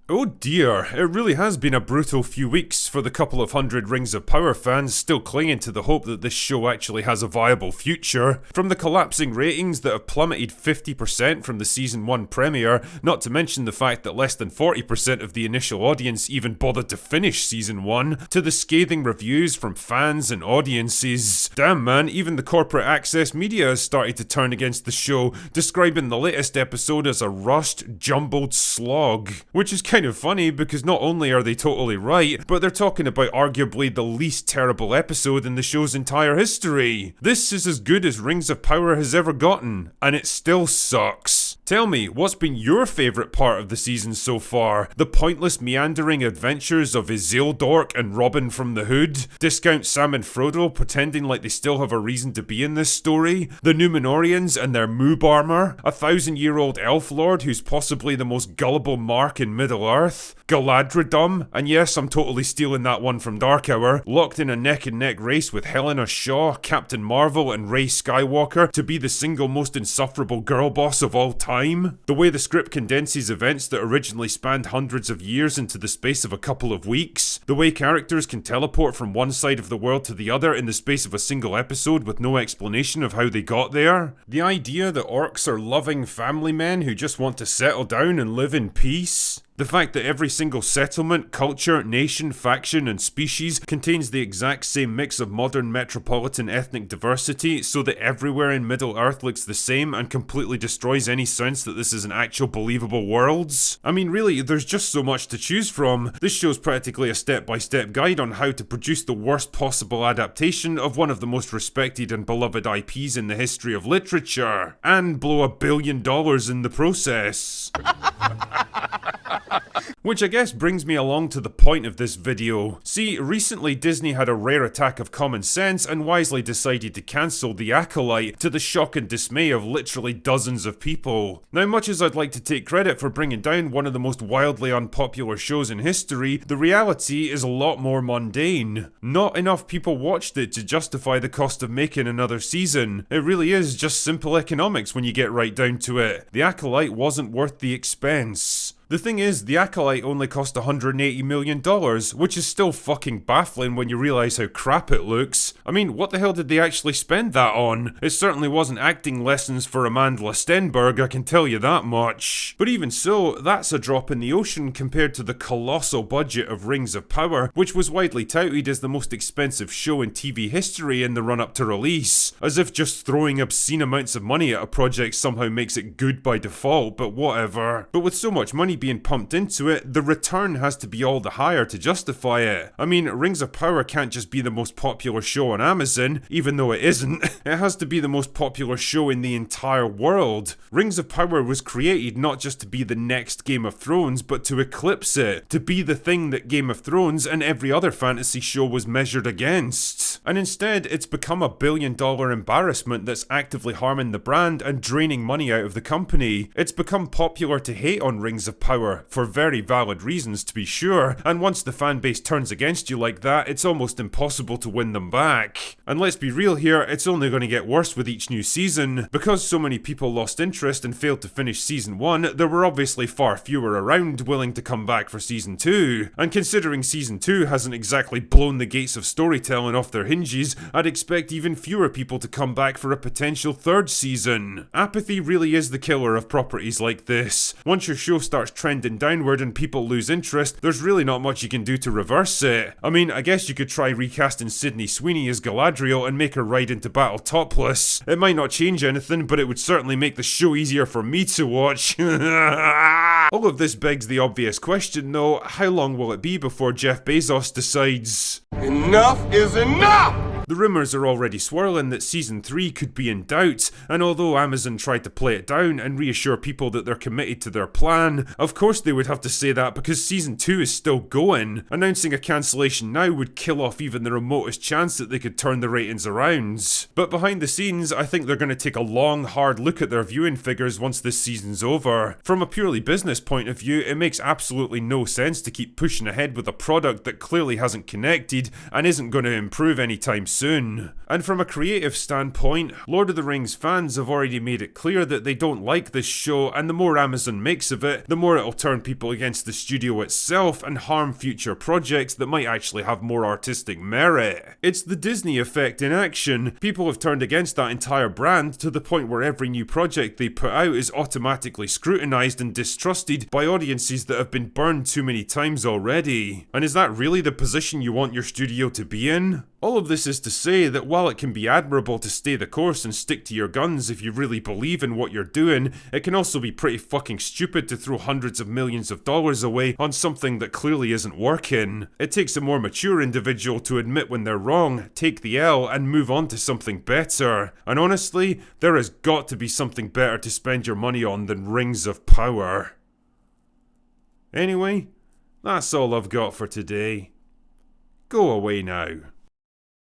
Oh dear, it really has been a brutal few weeks for the couple of hundred Rings of Power fans still clinging to the hope that this show actually has a viable future. From the collapsing ratings that have plummeted 50% from the season 1 premiere, not to mention the fact that less than 40% of the initial audience even bothered to finish season 1, to the scathing reviews from fans and audiences. Damn man, even the corporate access media has started to turn against the show, describing the latest episode as a rushed, jumbled slog. Which is kind of funny because not only are they totally right, but they're talking about arguably the least terrible episode in the show's entire history. This is as good as Rings of Power has ever gotten, and it still sucks. Tell me, what's been your favourite part of the season so far? The pointless meandering adventures of Isildork and Robin from the Hood? Discount Sam and Frodo pretending like they still have a reason to be in this story? The Númenóreans and their moob armour? A 1,000-year-old elf lord who's possibly the most gullible mark in Middle-earth? Galadriel, and yes, I'm totally stealing that one from Dark Hour, locked in a neck-and-neck race with Helena Shaw, Captain Marvel and Rey Skywalker to be the single most insufferable girl boss of all time? The way the script condenses events that originally spanned hundreds of years into the space of a couple of weeks? The way characters can teleport from one side of the world to the other in the space of a single episode with no explanation of how they got there? The idea that orcs are loving family men who just want to settle down and live in peace? The fact that every single settlement, culture, nation, faction, and species contains the exact same mix of modern metropolitan ethnic diversity so that everywhere in Middle-earth looks the same and completely destroys any sense that this is an actual believable world? I mean really, there's just so much to choose from. This show's practically a step-by-step guide on how to produce the worst possible adaptation of one of the most respected and beloved IPs in the history of literature, and blow $1 billion in the process. Which I guess brings me along to the point of this video. See, recently Disney had a rare attack of common sense and wisely decided to cancel The Acolyte, to the shock and dismay of literally dozens of people. Now, much as I'd like to take credit for bringing down one of the most wildly unpopular shows in history, the reality is a lot more mundane. Not enough people watched it to justify the cost of making another season. It really is just simple economics when you get right down to it. The Acolyte wasn't worth the expense. The thing is, The Acolyte only cost $180 million, which is still fucking baffling when you realise how crap it looks. I mean, what the hell did they actually spend that on? It certainly wasn't acting lessons for Amanda Stenberg, I can tell you that much. But even so, that's a drop in the ocean compared to the colossal budget of Rings of Power, which was widely touted as the most expensive show in TV history in the run-up to release. As if just throwing obscene amounts of money at a project somehow makes it good by default, but whatever. But with so much money being pumped into it, the return has to be all the higher to justify it. I mean, Rings of Power can't just be the most popular show on Amazon, even though it isn't. It has to be the most popular show in the entire world. Rings of Power was created not just to be the next Game of Thrones, but to eclipse it, to be the thing that Game of Thrones and every other fantasy show was measured against. And instead, it's become a $1 billion embarrassment that's actively harming the brand and draining money out of the company. It's become popular to hate on Rings of Power, for very valid reasons to be sure, and once the fanbase turns against you like that, it's almost impossible to win them back. And let's be real here, it's only going to get worse with each new season. Because so many people lost interest and failed to finish season 1, there were obviously far fewer around willing to come back for season 2. And considering season 2 hasn't exactly blown the gates of storytelling off their hinges, I'd expect even fewer people to come back for a potential third season. Apathy really is the killer of properties like this. Once your show starts trending downward and people lose interest, there's really not much you can do to reverse it. I mean, I guess you could try recasting Sydney Sweeney as Galadriel and make her ride into battle topless. It might not change anything, but it would certainly make the show easier for me to watch. All of this begs the obvious question though, how long will it be before Jeff Bezos decides, enough is enough! The rumours are already swirling that Season 3 could be in doubt, and although Amazon tried to play it down and reassure people that they're committed to their plan, of course they would have to say that because Season 2 is still going. Announcing a cancellation now would kill off even the remotest chance that they could turn the ratings around. But behind the scenes, I think they're going to take a long, hard look at their viewing figures once this season's over. From a purely business point of view, it makes absolutely no sense to keep pushing ahead with a product that clearly hasn't connected and isn't going to improve anytime soon. And from a creative standpoint, Lord of the Rings fans have already made it clear that they don't like this show, and the more Amazon makes of it, the more it'll turn people against the studio itself and harm future projects that might actually have more artistic merit. It's the Disney effect in action. People have turned against that entire brand to the point where every new project they put out is automatically scrutinized and distrusted by audiences that have been burned too many times already. And is that really the position you want your studio to be in? All of this is to say that while it can be admirable to stay the course and stick to your guns if you really believe in what you're doing, it can also be pretty fucking stupid to throw hundreds of millions of dollars away on something that clearly isn't working. It takes a more mature individual to admit when they're wrong, take the L, and move on to something better. And honestly, there has got to be something better to spend your money on than Rings of Power. Anyway, that's all I've got for today. Go away now.